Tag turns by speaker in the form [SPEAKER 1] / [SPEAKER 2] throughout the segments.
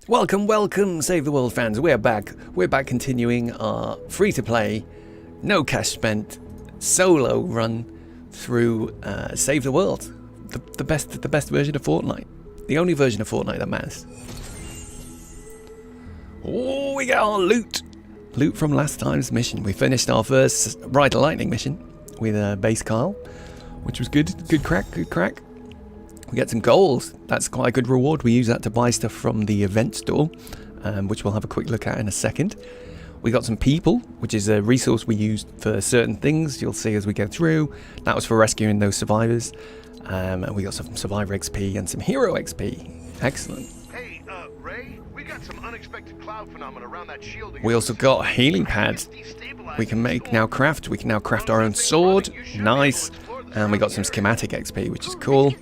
[SPEAKER 1] Welcome, Save the World fans. We're back. We're back continuing our free-to-play, no cash spent, solo run through Save the World. The best version of Fortnite. The only version of Fortnite that matters. Oh, we got our loot. Loot from last time's mission. We finished our first Ride the Lightning mission with Base Kyle, which was good. Good crack. We get some gold. That's quite a good reward. We use that to buy stuff from the event store, which we'll have a quick look at in a second. We got some people, which is a resource we used for certain things. You'll see as we go through. That was for rescuing those survivors. And we got some survivor XP and some hero XP. Excellent.
[SPEAKER 2] Hey, Ray, we got some unexpected cloud phenomena around that shield.
[SPEAKER 1] We also got a healing pad. We can now craft our own sword. Nice. And we got some schematic XP, which is cool.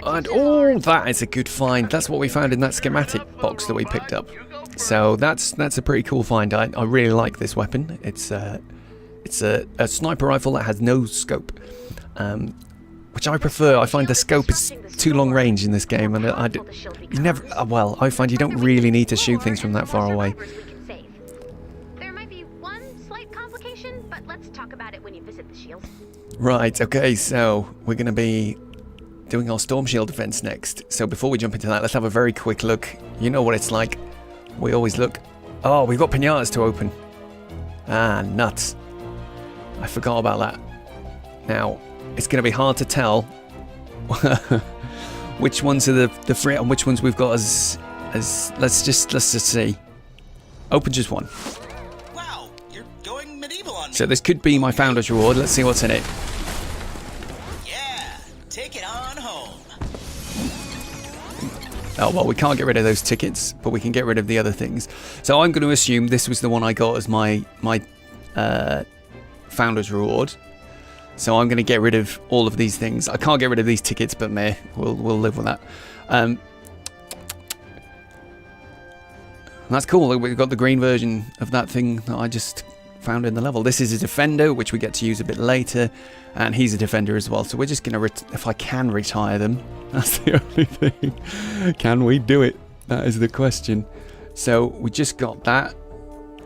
[SPEAKER 1] And oh, that is a good find. That's what we found in that schematic box that we picked up. So that's a pretty cool find. I really like this weapon. It's a sniper rifle that has no scope, which I prefer. I find the scope is too long range in this game, and I find you don't really need to shoot things from that far away.
[SPEAKER 3] There might be one slight complication, but let's talk about it when you visit the shield.
[SPEAKER 1] Right. Okay. So we're going to be doing our storm shield defense next. So before we jump into that, let's have a very quick look. You know what it's like. We always look. Oh, we've got pinatas to open. Ah, nuts. I forgot about that. Now, it's going to be hard to tell which ones are the free and which ones we've got as let's just see. Open just one.
[SPEAKER 4] Wow, you're going medieval on me.
[SPEAKER 1] So this could be my founder's reward. Let's see what's in it.
[SPEAKER 4] Yeah, take it on home.
[SPEAKER 1] Oh, well, we can't get rid of those tickets, but we can get rid of the other things. So I'm going to assume this was the one I got as my founder's reward. So I'm going to get rid of all of these things. I can't get rid of these tickets, but meh, we'll live with that. That's cool. We've got the green version of that thing that I just found in the level. This is a defender, which we get to use a bit later, and he's a defender as well. So we're just going to, if I can retire them, that's the only thing. Can we do it? That is the question. So we just got that.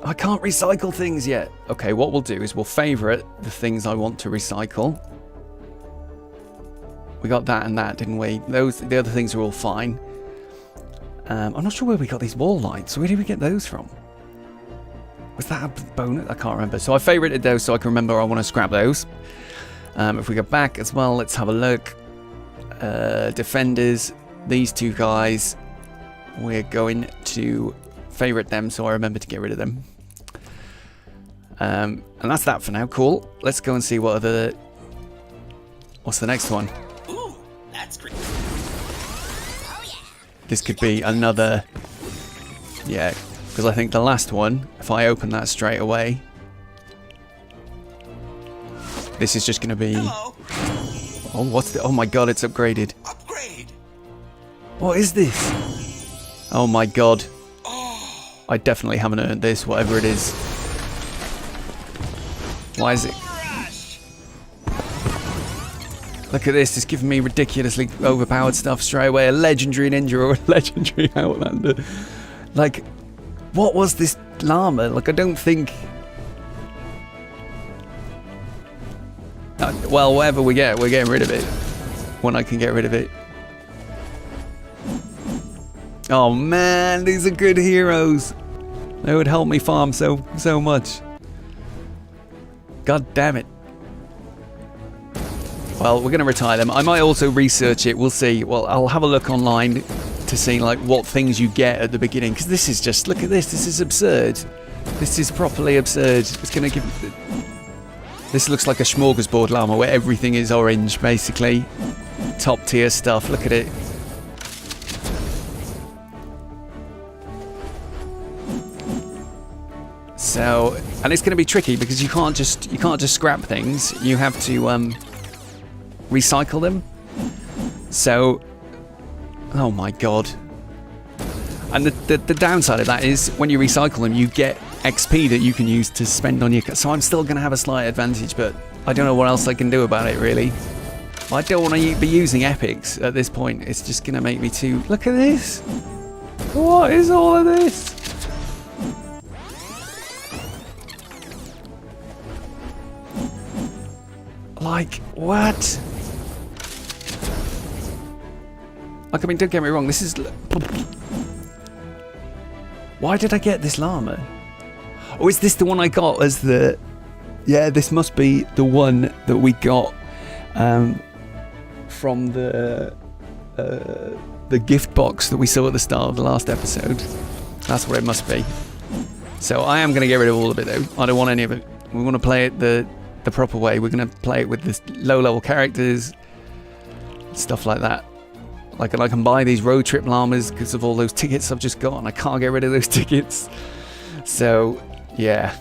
[SPEAKER 1] I can't recycle things yet. Okay, what we'll do is we'll favourite the things I want to recycle. We got that and that, didn't we? The other things are all fine. I'm not sure where we got these wall lights. Where did we get those from? Was that a bonus? I can't remember. So I favorited those so I can remember I want to scrap those. If we go back as well, let's have a look. Defenders, these two guys, we're going to favorite them so I remember to get rid of them. And that's that for now. Cool. Let's go and see what's the next one.
[SPEAKER 4] Ooh, that's great.
[SPEAKER 1] This could be another. Yeah, because I think the last one, if I open that straight away, this is just going to be.
[SPEAKER 4] Hello.
[SPEAKER 1] Oh, what's the? Oh my god, it's upgraded.
[SPEAKER 4] Upgrade.
[SPEAKER 1] What is this? Oh my god. I definitely haven't earned this, whatever it is. Why is it? Look at this, it's giving me ridiculously overpowered stuff straight away. A legendary ninja or a legendary outlander. Like, what was this llama? Like, I don't think... well, whatever we get, we're getting rid of it. When I can get rid of it. Oh man, these are good heroes. They would help me farm so much. God damn it. Well, we're going to retire them. I might also research it. We'll see. Well, I'll have a look online to see like what things you get at the beginning. Because this is just, look at this. This is absurd. This is properly absurd. It's going to give... This looks like a smorgasbord llama where everything is orange, basically. Top tier stuff. Look at it. So, and it's going to be tricky because you can't just scrap things. You have to recycle them. So, oh my god. And the downside of that is when you recycle them, you get XP that you can use to spend on your. So I'm still going to have a slight advantage, but I don't know what else I can do about it really. I don't want to be using epics at this point. It's just going to make me too... Look at this. What is all of this? Like, what? Like, I mean, don't get me wrong. This is... Why did I get this llama? Oh, is this the one I got as the... Yeah, this must be the one that we got from the gift box that we saw at the start of the last episode. That's what it must be. So I am going to get rid of all of it, though. I don't want any of it. We want to play it the proper way. We're going to play it with this low-level characters, stuff like that. Like, I can buy these road trip llamas because of all those tickets I've just got, and I can't get rid of those tickets. So, yeah,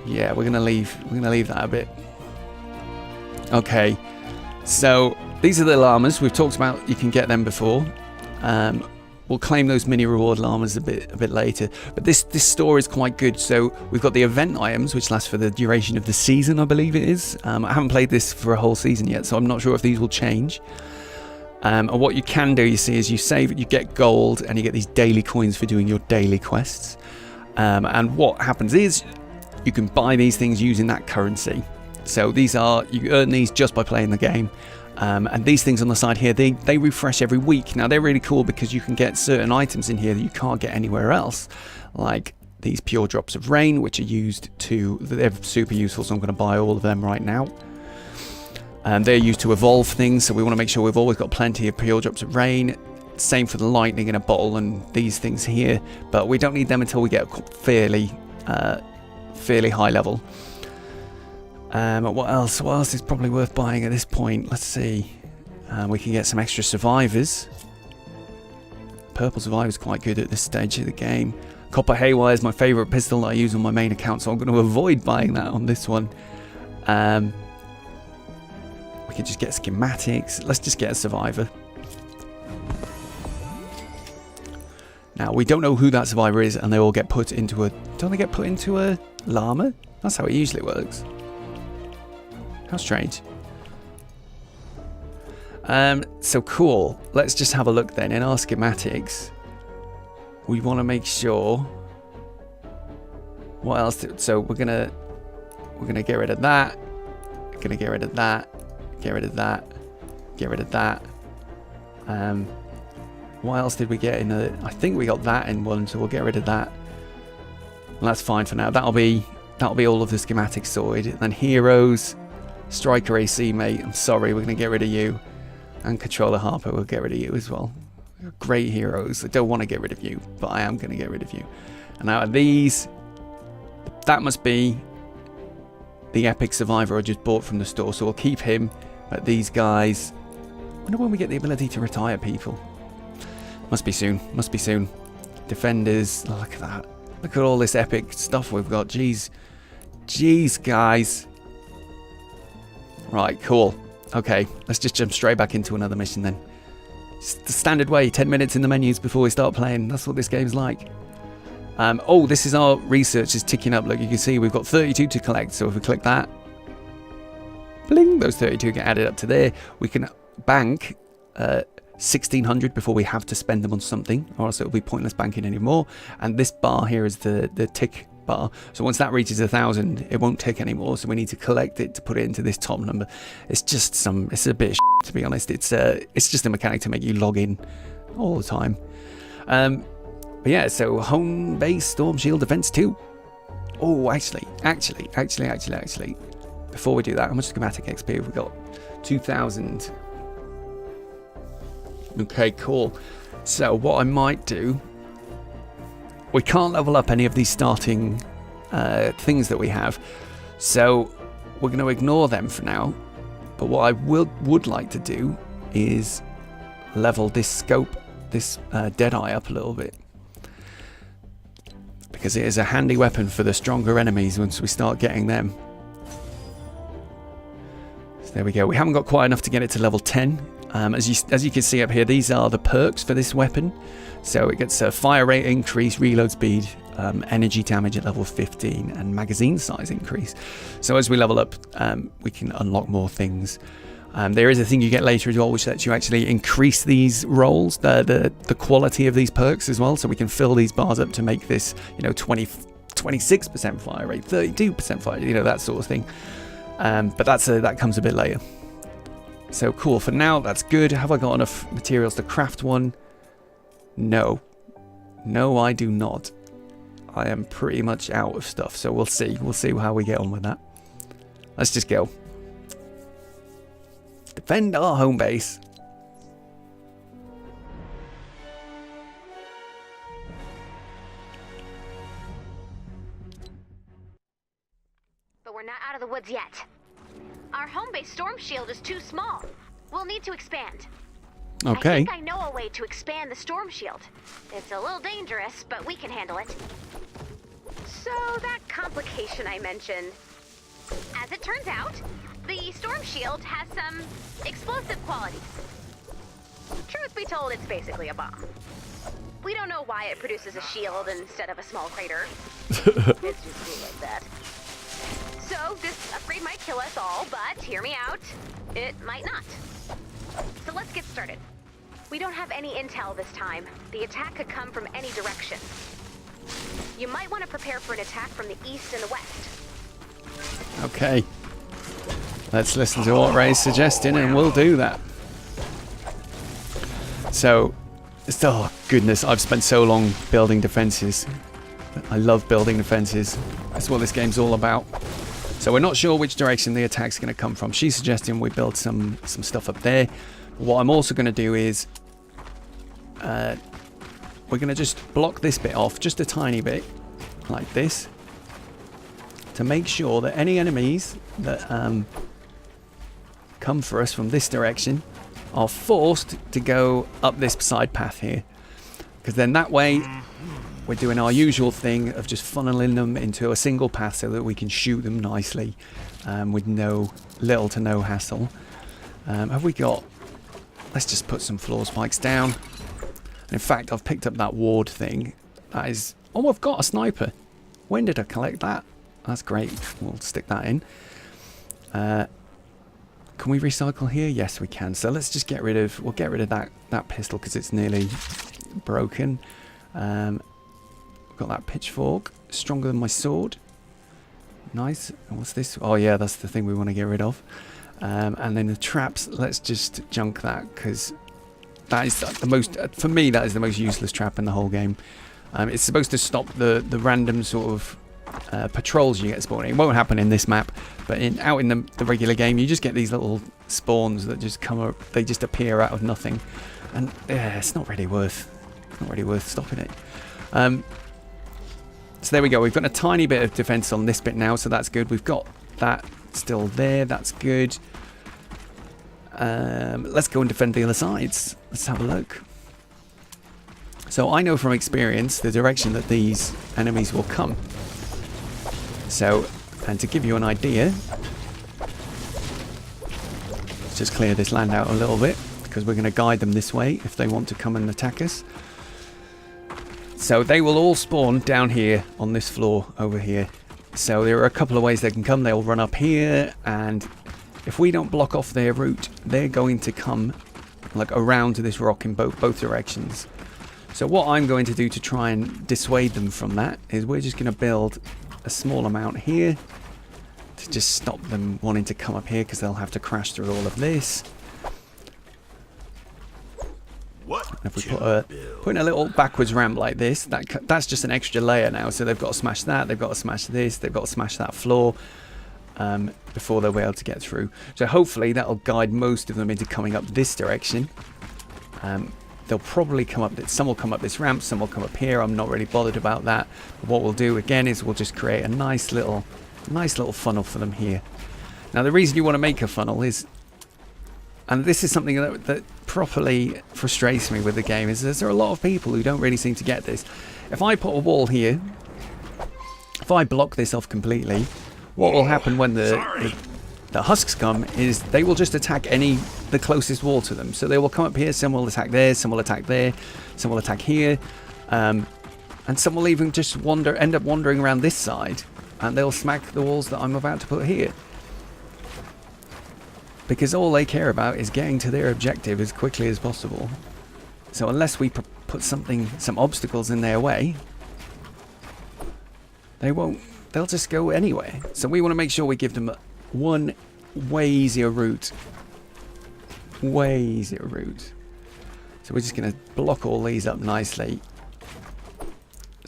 [SPEAKER 1] we're gonna leave that a bit. Okay, so these are the llamas we've talked about. You can get them before. We'll claim those mini reward llamas a bit later. But this store is quite good. So we've got the event items, which last for the duration of the season, I believe it is. I haven't played this for a whole season yet, so I'm not sure if these will change. And what you can do, you see, is you save it, you get gold, and you get these daily coins for doing your daily quests. And what happens is you can buy these things using that currency. So you earn these just by playing the game. And these things on the side here, they refresh every week. Now, they're really cool because you can get certain items in here that you can't get anywhere else. Like these pure drops of rain, which are they're super useful, so I'm going to buy all of them right now. They're used to evolve things, so we want to make sure we've always got plenty of pure drops of rain. Same for the lightning in a bottle and these things here, but we don't need them until we get fairly high level. What else is probably worth buying at this point? Let's see. We can get some extra survivors. Purple survivor is quite good at this stage of the game. Copper haywire is my favourite pistol that I use on my main account, so I'm going to avoid buying that on this one. We can just get schematics. Let's just get a survivor. Now, we don't know who that survivor is, and they all get put into a... Don't they get put into a llama? That's how it usually works. How strange. So cool. Let's just have a look then. In our schematics, we want to make sure... What else? So we're gonna get rid of that. We're gonna get rid of that. Get rid of that. Get rid of that. What else did we get in the... I think we got that in one, so we'll get rid of that. Well, that's fine for now. That'll be all of the schematics sorted. And then heroes, striker AC mate. I'm sorry, we're going to get rid of you. And controller Harper, we'll get rid of you as well. Great heroes. I don't want to get rid of you, but I am going to get rid of you. And out of these, that must be the epic survivor I just bought from the store. So we'll keep him. But these guys... I wonder when we get the ability to retire people. Must be soon. Must be soon. Defenders. Oh, look at that. Look at all this epic stuff we've got. Jeez. Jeez, guys. Right, cool. Okay, let's just jump straight back into another mission then. It's the standard way. 10 minutes in the menus before we start playing. That's what this game's like. Oh, this is our research is ticking up. Look, you can see we've got 32 to collect. So if we click that, bling, those 32 get added up to there. We can bank 1,600 before we have to spend them on something, or else it'll be pointless banking anymore. And this bar here is the tick bar. So once that reaches 1,000, it won't tick anymore. So we need to collect it to put it into this top number. It's just it's a bit of shit, to be honest. It's just a mechanic to make you log in all the time. But yeah, so home base storm shield defense 2. Oh, actually, before we do that, how much schematic XP have we got? 2,000. Okay, cool. So what I might do, we can't level up any of these starting things that we have, so we're going to ignore them for now. But what I would like to do is level this scope, this Deadeye up a little bit, because it is a handy weapon for the stronger enemies once we start getting them. So there we go. We haven't got quite enough to get it to level 10. As you can see up here, these are the perks for this weapon. So it gets a fire rate increase, reload speed, energy damage at level 15, and magazine size increase. So as we level up, we can unlock more things. There is a thing you get later as well, which lets you actually increase these rolls, the quality of these perks as well. So we can fill these bars up to make this, 26% fire rate, 32% fire, that sort of thing. But that comes a bit later. So cool. For now, that's good. Have I got enough materials to craft one? No. No, I do not. I am pretty much out of stuff. So we'll see. We'll see how we get on with that. Let's just go. Defend our home base.
[SPEAKER 3] But we're not out of the woods yet. Our home base storm shield is too small. We'll need to expand.
[SPEAKER 1] Okay.
[SPEAKER 3] I think I know a way to expand the storm shield. It's a little dangerous, but we can handle it. So that complication I mentioned. As it turns out, the storm shield has some explosive qualities. Truth be told, it's basically a bomb. We don't know why it produces a shield instead of a small crater. It's just cool like that. So this upgrade might kill us all, but hear me out, it might not. So let's get started. We don't have any intel this time. The attack could come from any direction. You might want to prepare for an attack from the east and the west.
[SPEAKER 1] Okay. Let's listen to what Ray's suggesting and we'll do that. So, oh goodness, I've spent so long building defenses. I love building defenses. That's what this game's all about. So we're not sure which direction the attack's going to come from. She's suggesting we build some stuff up there. What I'm also going to do is we're going to just block this bit off just a tiny bit, like this, to make sure that any enemies that come for us from this direction are forced to go up this side path here. Because then that way we're doing our usual thing of just funneling them into a single path so that we can shoot them nicely with little to no hassle. Have we got... Let's just put some floor spikes down. In fact, I've picked up that ward thing. That is... Oh, I've got a sniper. When did I collect that? That's great. We'll stick that in. Can we recycle here? Yes, we can. So let's just get rid of... We'll get rid of that pistol because it's nearly broken. Got that pitchfork. Stronger than my sword. Nice. And what's this? Oh, yeah, that's the thing we want to get rid of. And then the traps, let's just junk that because that is the most, for me, that is the most useless trap in the whole game. It's supposed to stop the random sort of patrols you get spawning. It won't happen in this map, but out in the regular game, you just get these little spawns that just come up, they just appear out of nothing. And yeah, it's not really worth stopping it. So there we go. We've got a tiny bit of defense on this bit now, so that's good. We've got that still there. That's good. Let's go and defend the other sides. Let's have a look. So I know from experience the direction that these enemies will come. So, and to give you an idea, let's just clear this land out a little bit because we're going to guide them this way if they want to come and attack us. So they will all spawn down here on this floor over here. So there are a couple of ways they can come. They'll run up here, and if we don't block off their route, they're going to come like around to this rock in both directions. So what I'm going to do to try and dissuade them from that is we're just going to build a small amount here to just stop them wanting to come up here because they'll have to crash through all of this. If we put in a little backwards ramp like this, that's just an extra layer now. So they've got to smash that, they've got to smash this, they've got to smash that floor before they'll be able to get through. So hopefully that'll guide most of them into coming up this direction. They'll probably come up, some will come up this ramp, some will come up here. I'm not really bothered about that. But what we'll do again is we'll just create a nice little funnel for them here. Now the reason you want to make a funnel is, and this is something that properly frustrates me with the game, is there are a lot of people who don't really seem to get this. If I put a wall here, if I block this off completely, what will happen when the husks come is they will just attack the closest wall to them. So they will come up here, some will attack there, some will attack there, some will attack here, and some will even just end up wandering around this side, and they'll smack the walls that I'm about to put here. because all they care about is getting to their objective as quickly as possible. So unless we put some obstacles in their way, they'll just go anywhere. So we want to make sure we give them one way easier route. Way easier route. So we're just going to block all these up nicely.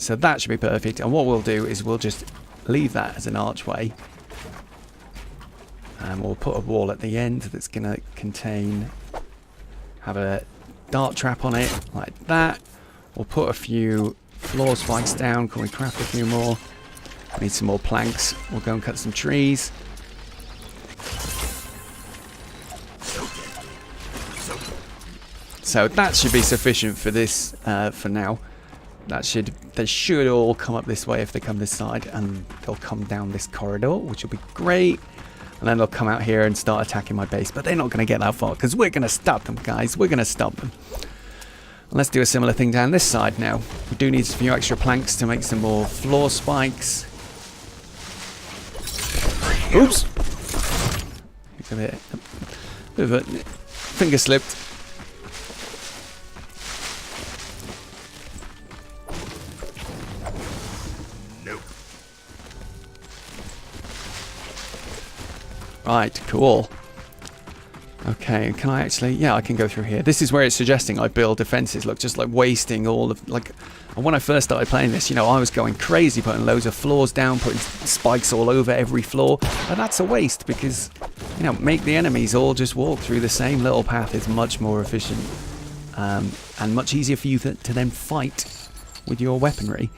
[SPEAKER 1] So that should be perfect. And what we'll do is we'll just leave that as an archway. And we'll put a wall at the end that's going to have a dart trap on it, like that. We'll put a few floor spikes down. Can we craft a few more? Need some more planks. We'll go and cut some trees. So that should be sufficient for this for now. They should all come up this way if they come this side, and they'll come down this corridor, which will be great. And then they'll come out here and start attacking my base, but they're not going to get that far because we're going to stop them, guys. We're going to stop them. And let's do a similar thing down this side now. We do need a few extra planks to make some more floor spikes. Oops. A bit of a finger slipped. Right, cool. Okay, can I actually... Yeah, I can go through here. This is where it's suggesting I build defenses. Look, just like wasting all of... Like, when I first started playing this, you know, I was going crazy, putting loads of floors down, putting spikes all over every floor. But that's a waste because, you know, make the enemies all just walk through the same little path is much more efficient. And much easier for you to then fight with your weaponry.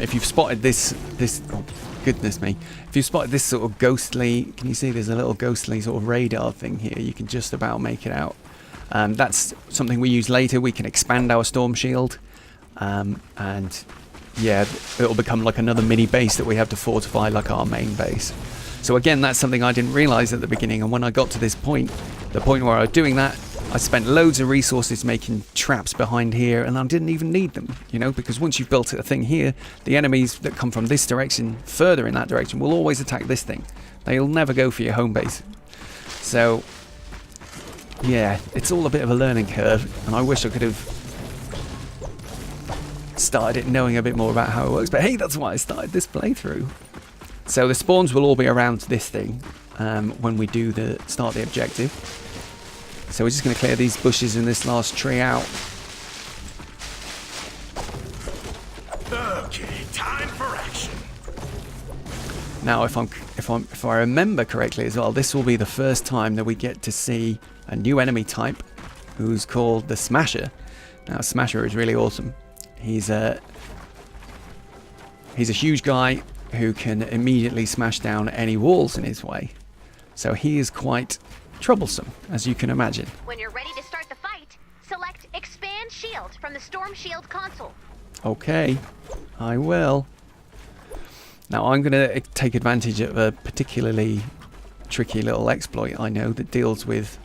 [SPEAKER 1] If you've spotted this, oh goodness me, if you've spotted this sort of ghostly, can you see there's a little ghostly sort of radar thing here? You can just about make it out. That's something we use later. We can expand our storm shield, and yeah, it'll become like another mini base that we have to fortify like our main base. So again, that's something I didn't realize at the beginning, and when I got to this point, the point where I was doing that, I spent loads of resources making traps behind here, and I didn't even need them, you know, because once you've built a thing here, the enemies that come from this direction, further in that direction, will always attack this thing. They'll never go for your home base. So, yeah, it's all a bit of a learning curve, and I wish I could have started it knowing a bit more about how it works, but hey, that's why I started this playthrough. So the spawns will all be around this thing when we do start the objective. So we're just going to clear these bushes and this last tree out.
[SPEAKER 2] Okay, time for action.
[SPEAKER 1] Now, if I remember correctly as well, this will be the first time that we get to see a new enemy type, who's called the Smasher. Now, Smasher is really awesome. He's a huge guy who can immediately smash down any walls in his way. So he is quite troublesome, as you can imagine.
[SPEAKER 3] When you're ready to start the fight, select Expand Shield from the Storm Shield console.
[SPEAKER 1] Okay, I will. Now I'm going to take advantage of a particularly tricky little exploit I know that deals with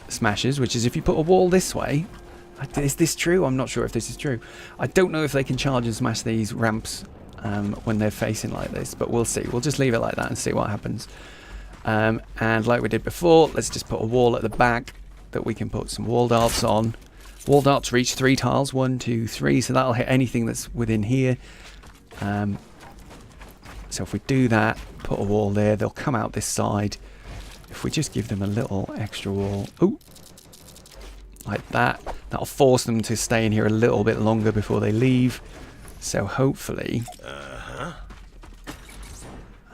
[SPEAKER 1] smashes, which is if you put a wall this way. Is this true? I'm not sure if this is true. I don't know if they can charge and smash these ramps when they're facing like this, but we'll see. We'll just leave it like that and see what happens. And like we did before, let's just put a wall at the back that we can put some wall darts on. Wall darts reach 3 tiles, 1, 2, 3, so that'll hit anything that's within here. So if we do that, put a wall there, they'll come out this side. If we just give them a little extra wall, ooh, like that, that'll force them to stay in here a little bit longer before they leave. So hopefully,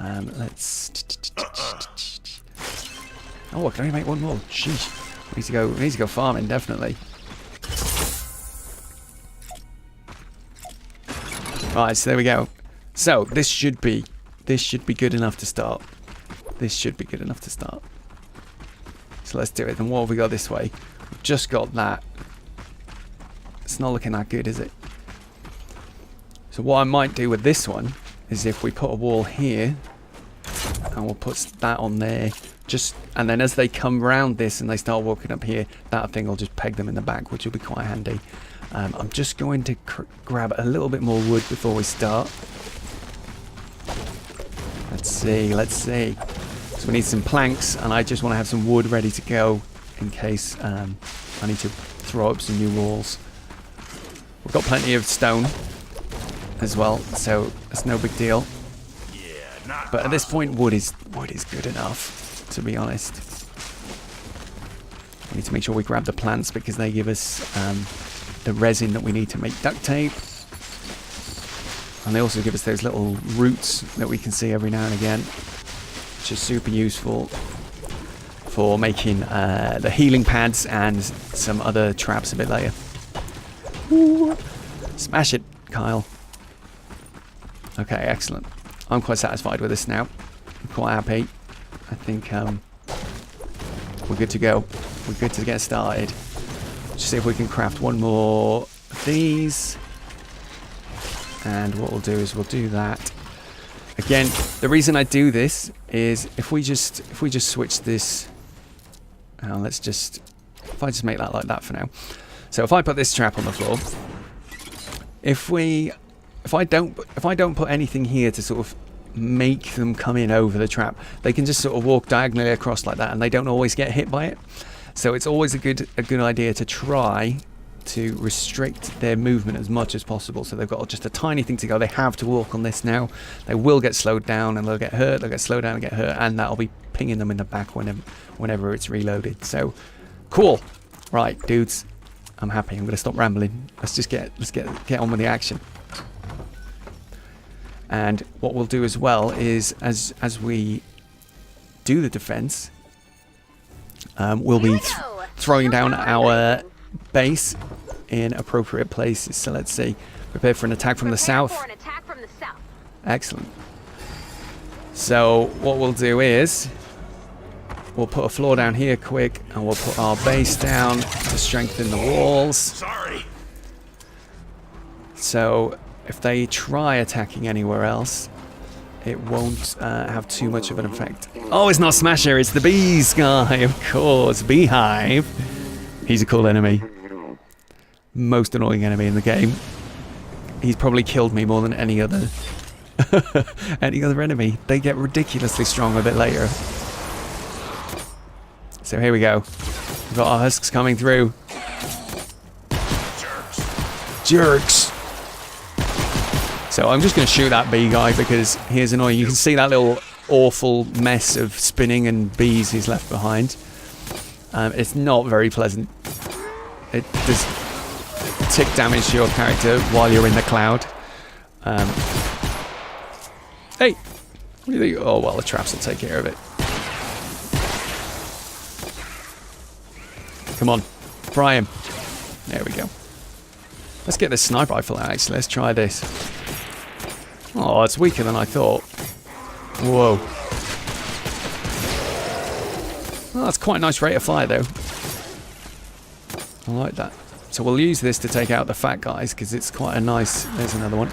[SPEAKER 1] let's. Oh, I can only make one more. Sheesh. We need to go farming, definitely. Right, so there we go. So this should be good enough to start. This should be good enough to start. So let's do it. And what have we got this way? We've just got that. It's not looking that good, is it? So what I might do with this one is if we put a wall here, and we'll put that on there, and then as they come round this and they start walking up here, that thing will just peg them in the back, which will be quite handy. I'm just going to grab a little bit more wood before we start. Let's see. So we need some planks, and I just want to have some wood ready to go in case I need to throw up some new walls. We've got plenty of stone as well, so that's no big deal. But at this point, wood is good enough, to be honest. We need to make sure we grab the plants because they give us the resin that we need to make duct tape. And they also give us those little roots that we can see every now and again, which is super useful for making the healing pads and some other traps a bit later. Ooh. Smash it, Kyle. Okay, excellent. I'm quite satisfied with this now. I'm quite happy. I think we're good to go. We're good to get started. Let's see if we can craft one more of these. And what we'll do is we'll do that. Again, the reason I do this is if we just switch this. If I just make that like that for now. So if I put this trap on the floor, if I don't put anything here to sort of make them come in over the trap, they can just sort of walk diagonally across like that, and they don't always get hit by it. So it's always a good idea to try to restrict their movement as much as possible. So they've got just a tiny thing to go. They have to walk on this now. They will get slowed down and they'll get hurt. They'll get slowed down and get hurt, and that'll be pinging them in the back whenever it's reloaded. So cool. Right, dudes. I'm happy. I'm going to stop rambling. Let's get on with the action. And what we'll do as well is, as we do the defense, we'll be throwing down our base in appropriate places. So let's see. Prepare for an attack from the south. Excellent. So what we'll do is we'll put a floor down here quick, and we'll put our base down to strengthen the walls.
[SPEAKER 2] Sorry.
[SPEAKER 1] So if they try attacking anywhere else, it won't have too much of an effect. Oh, it's not Smasher, it's the bees guy, of course. Beehive. He's a cool enemy. Most annoying enemy in the game. He's probably killed me more than any other enemy. They get ridiculously strong a bit later. So here we go. We've got our husks coming through. Jerks. So I'm just going to shoot that bee guy because he is annoying. You can see that little awful mess of spinning and bees he's left behind. It's not very pleasant. It does tick damage to your character while you're in the cloud. Hey! What do you think? Oh, well, the traps will take care of it. Come on. Fry him. There we go. Let's get this sniper rifle out, actually. Let's try this. Oh, it's weaker than I thought. Whoa. Oh, that's quite a nice rate of fire, though. I like that. So we'll use this to take out the fat guys, because it's quite a nice... There's another one.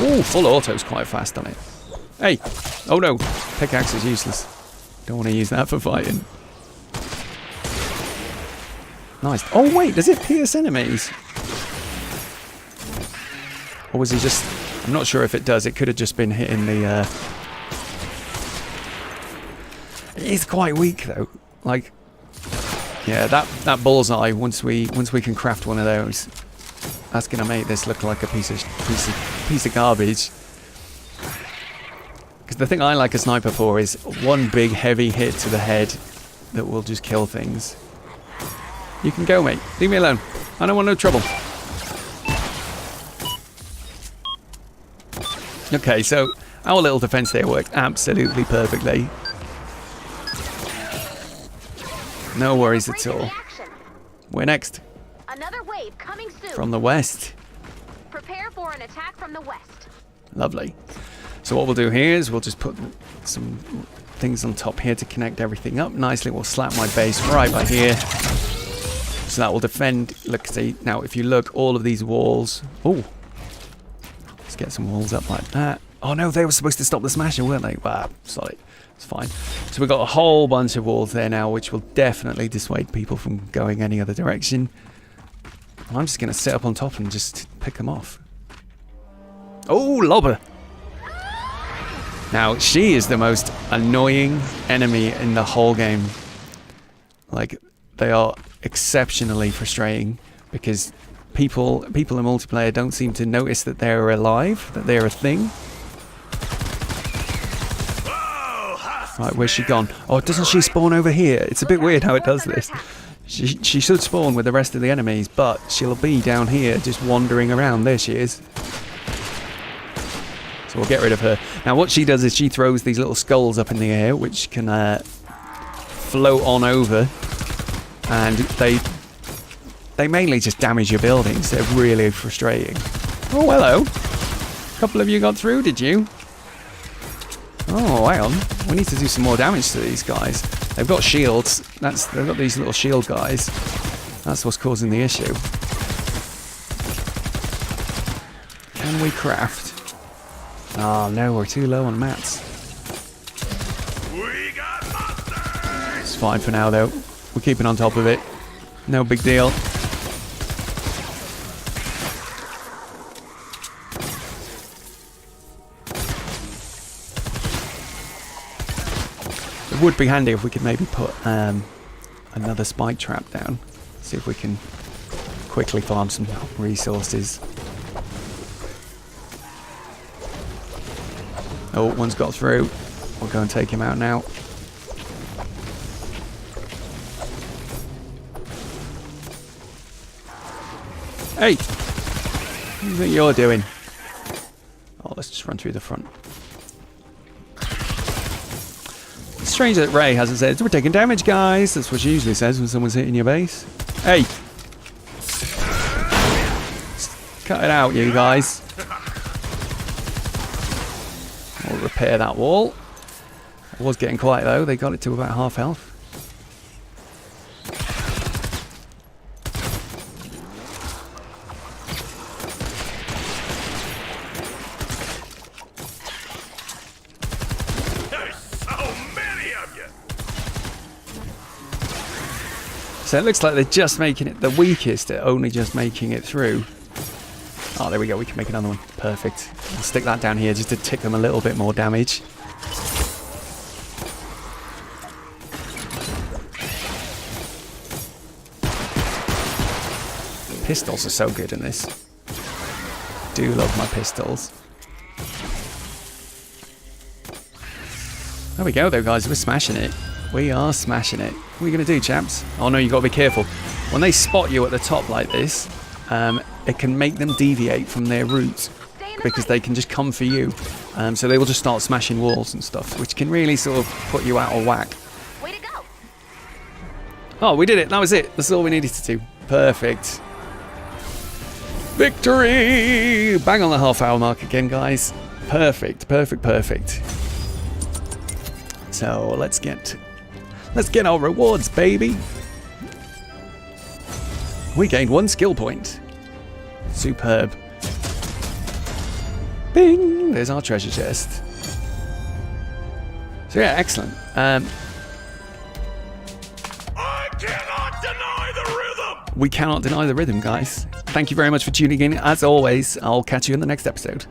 [SPEAKER 1] Ooh, full auto's quite fast on it. Hey! Oh no! Pickaxe is useless. Don't want to use that for fighting. Nice. Oh wait, does it pierce enemies? Or was he just... I'm not sure if it does. It could have just been hitting the... It is quite weak though. Like... Yeah, that bullseye, once we can craft one of those, that's going to make this look like a piece of garbage. Because the thing I like a sniper for is one big heavy hit to the head that will just kill things. You can go, mate. Leave me alone. I don't want no trouble. Okay, so our little defense there worked absolutely perfectly. No worries at all. We're next.
[SPEAKER 3] Another wave coming soon.
[SPEAKER 1] From the west.
[SPEAKER 3] Prepare for an attack from the west.
[SPEAKER 1] Lovely. So what we'll do here is we'll just put some things on top here to connect everything up nicely. We'll slap my base right by here. So that will defend. Look, see, now if you look, all of these walls. Oh, let's get some walls up like that. Oh no, they were supposed to stop the smasher, weren't they? Wow, sorry. It's fine. So we've got a whole bunch of walls there now, which will definitely dissuade people from going any other direction. I'm just going to sit up on top and just pick them off. Oh, lobber! Now, she is the most annoying enemy in the whole game. Like, they are exceptionally frustrating because people in multiplayer don't seem to notice that they're alive, that they're a thing. Right, where's she gone? Oh, doesn't she spawn over here? It's a bit weird how it does this. She should spawn with the rest of the enemies, but she'll be down here just wandering around. There she is. So we'll get rid of her. Now what she does is she throws these little skulls up in the air, which can float on over, and they mainly just damage your buildings. They're really frustrating. Oh, hello. A couple of you got through, did you? Oh, hang on. We need to do some more damage to these guys. They've got shields. They've got these little shield guys. That's what's causing the issue. Can we craft? Oh no, we're too low on mats.
[SPEAKER 2] We got monsters!
[SPEAKER 1] It's fine for now though. We're keeping on top of it. No big deal. It would be handy if we could maybe put another spike trap down. See if we can quickly farm some resources. Oh, one's got through. We'll go and take him out now. Hey! What do you think you're doing? Oh, let's just run through the front. It's strange that Ray hasn't said, we're taking damage, guys. That's what she usually says when someone's hitting your base. Hey! Cut it out, you guys. We'll repair that wall. It was getting quiet though. They got it to about half health. So it looks like they're just making it the weakest, they're only just making it through. Oh, there we go, we can make another one. Perfect. I'll stick that down here just to tick them a little bit more damage. Pistols are so good in this. Do love my pistols. There we go though, guys, we're smashing it. We are smashing it. What are you going to do, chaps? Oh no, you've got to be careful. When they spot you at the top like this, it can make them deviate from their route because they can just come for you. So they will just start smashing walls and stuff, which can really sort of put you out of whack.
[SPEAKER 3] Way to go.
[SPEAKER 1] Oh, we did it. That was it. That's all we needed to do. Perfect. Victory! Bang on the half-hour mark again, guys. Perfect, perfect, perfect. So let's get our rewards, baby. We gained 1 skill point. Superb. Bing! There's our treasure chest. So yeah, excellent.
[SPEAKER 2] I cannot deny the rhythm!
[SPEAKER 1] We cannot deny the rhythm, guys. Thank you very much for tuning in. As always, I'll catch you in the next episode.